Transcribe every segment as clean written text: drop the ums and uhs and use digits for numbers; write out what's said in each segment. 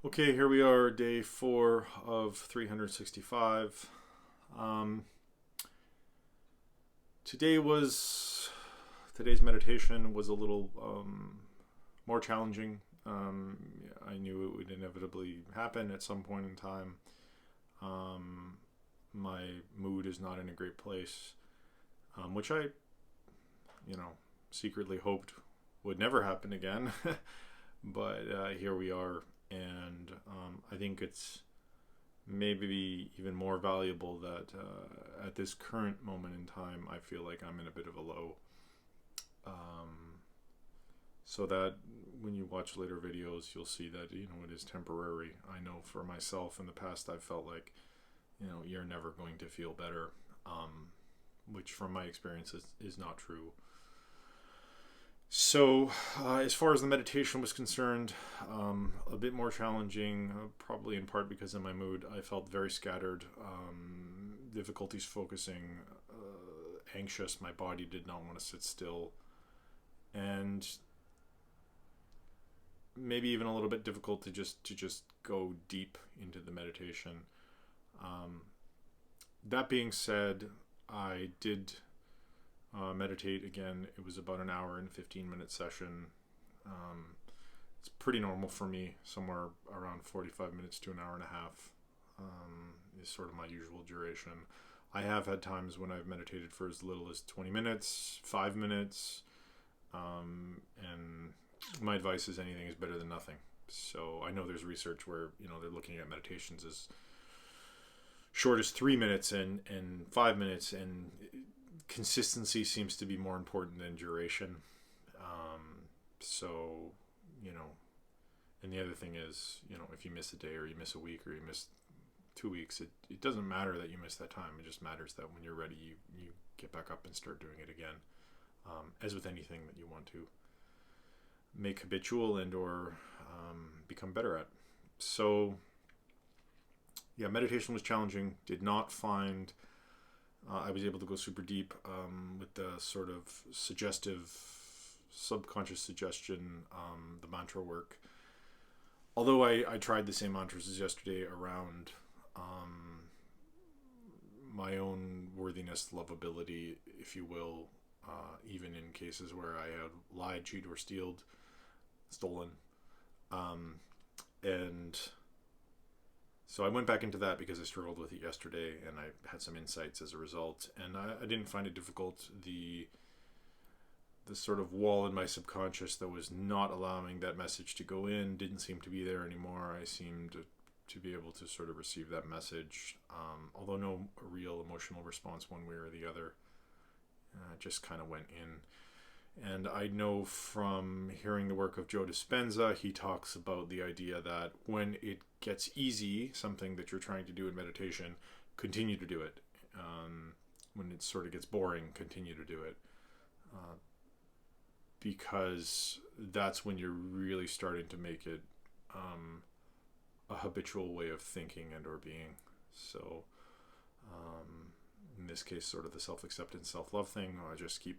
Okay, here we are, day 4 of 365. Um, today was today's meditation was a little more challenging. I knew it would inevitably happen at some point in time. Um, my mood is not in a great place, which I, you know, secretly hoped would never happen again. But here we are, and I think it's maybe even more valuable that at this current moment in time, I feel like I'm in a bit of a low. So that when you watch later videos, you'll see that it is temporary. I know for myself in the past, I've felt like you're never going to feel better, which from my experience is not true. So, as far as the meditation was concerned, a bit more challenging, probably in part because of my mood. I felt very scattered, difficulties focusing, anxious. My body did not want to sit still, and maybe even a little bit difficult to just go deep into the meditation. Um, that being said, I did meditate again. It was about an hour and 15-minute session. It's pretty normal for me, somewhere around 45 minutes to an hour and a half is sort of my usual duration. I have had times when I've meditated for as little as 20 minutes, 5 minutes, and my advice is anything is better than nothing. So I know there's research where they're looking at meditations as short as 3 minutes and 5 minutes, and consistency seems to be more important than duration. So, and the other thing is, if you miss a day or you miss a week or you miss 2 weeks, it doesn't matter that you miss that time. It just matters that when you're ready, you get back up and start doing it again. As with anything that you want to make habitual and or become better at. So, yeah, meditation was challenging. Did not find I was able to go super deep with the sort of subconscious suggestion, the mantra work. Although I tried the same mantras as yesterday around my own worthiness, lovability, if you will, even in cases where I had lied, cheated, or stolen. And so I went back into that because I struggled with it yesterday, and I had some insights as a result. And I didn't find it difficult. The sort of wall in my subconscious that was not allowing that message to go in didn't seem to be there anymore. I seemed to be able to sort of receive that message, although no real emotional response one way or the other. It just kind of went in. And I know from hearing the work of Joe Dispenza, he talks about the idea that when it gets easy, something that you're trying to do in meditation, continue to do it. When it sort of gets boring, continue to do it. Because that's when you're really starting to make it a habitual way of thinking and or being. So in this case, sort of the self-acceptance, self-love thing, I just keep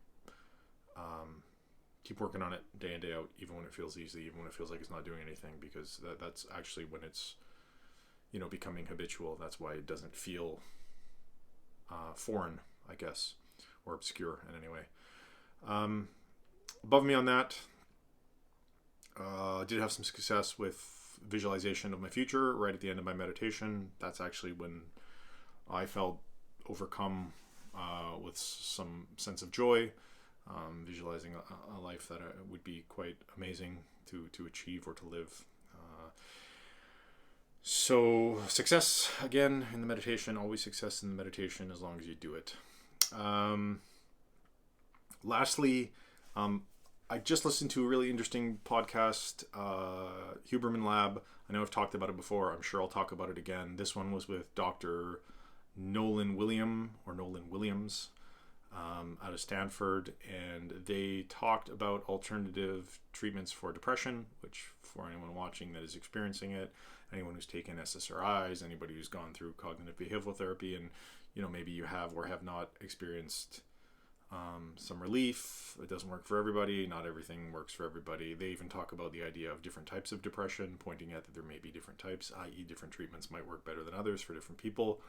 working on it day in, day out, even when it feels easy, even when it feels like it's not doing anything, because that's actually when it's becoming habitual. That's why it doesn't feel foreign, I guess, or obscure in any way. Above me on that, I did have some success with visualization of my future right at the end of my meditation. That's actually when I felt overcome with some sense of joy, visualizing a life that would be quite amazing to achieve or to live. So success, again, in the meditation, always success in the meditation as long as you do it. Lastly, I just listened to a really interesting podcast, Huberman Lab. I know I've talked about it before. I'm sure I'll talk about it again. This one was with Dr. Nolan Williams out of Stanford, and they talked about alternative treatments for depression, which for anyone watching that is experiencing it, anyone who's taken SSRIs, anybody who's gone through cognitive behavioral therapy, and maybe you have or have not experienced some relief. It doesn't work for everybody. Not everything works for everybody. They even talk about the idea of different types of depression, pointing out that there may be different types, i.e. different treatments might work better than others for different people.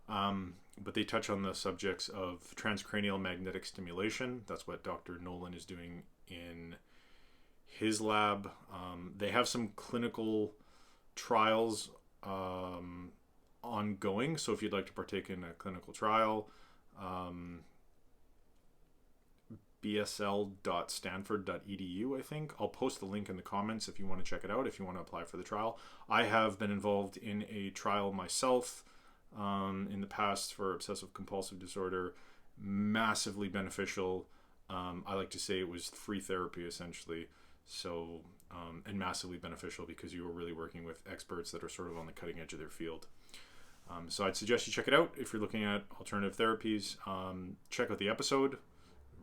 But they touch on the subjects of transcranial magnetic stimulation. That's what Dr. Nolan is doing in his lab. They have some clinical trials ongoing. So if you'd like to partake in a clinical trial, bsl.stanford.edu, I think. I'll post the link in the comments if you want to check it out, if you want to apply for the trial. I have been involved in a trial myself in the past for obsessive compulsive disorder. Massively beneficial. I like to say it was free therapy essentially. So, and massively beneficial because you were really working with experts that are sort of on the cutting edge of their field. So I'd suggest you check it out if you're looking at alternative therapies. Check out the episode.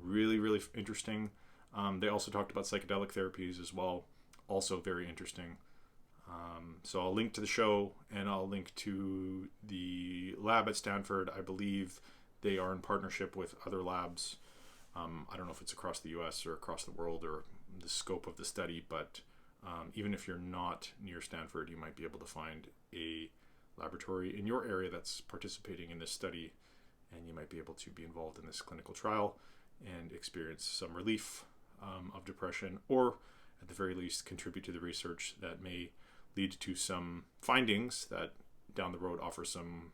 Really, really interesting. They also talked about psychedelic therapies as well. Also very interesting. So I'll link to the show and I'll link to the lab at Stanford. I believe they are in partnership with other labs. I don't know if it's across the US or across the world or the scope of the study, but even if you're not near Stanford, you might be able to find a laboratory in your area that's participating in this study, and you might be able to be involved in this clinical trial and experience some relief of depression, or at the very least contribute to the research that may lead to some findings that down the road offer some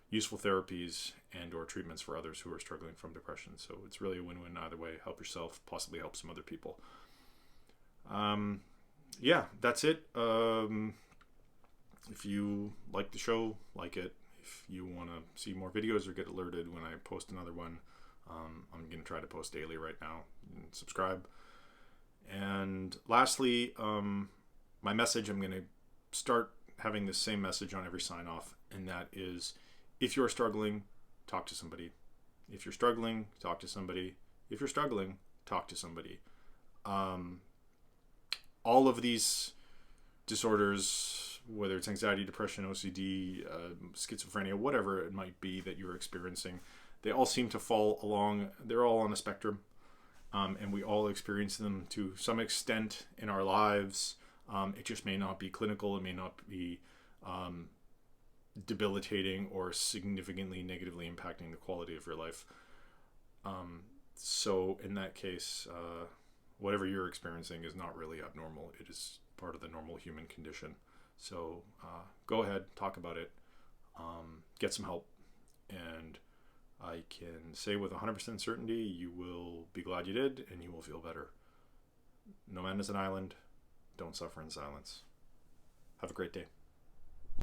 useful therapies and or treatments for others who are struggling from depression. So it's really a win-win either way. Help yourself, possibly help some other people. Yeah, that's it. If you like the show, like it. If you want to see more videos or get alerted when I post another one, I'm going to try to post daily right now. And subscribe. And lastly, my message, I'm going to start having the same message on every sign off, and that is, if you're struggling, talk to somebody. If you're struggling, talk to somebody. If you're struggling, talk to somebody. All of these disorders, whether it's anxiety, depression, OCD, schizophrenia, whatever it might be that you're experiencing, they all seem to fall along, they're all on a spectrum, and we all experience them to some extent in our lives. It just may not be clinical, it may not be debilitating or significantly negatively impacting the quality of your life. So in that case, whatever you're experiencing is not really abnormal. It is part of the normal human condition. So go ahead, talk about it, get some help, and I can say with 100% certainty you will be glad you did and you will feel better. No man is an island. Don't suffer in silence. Have a great day.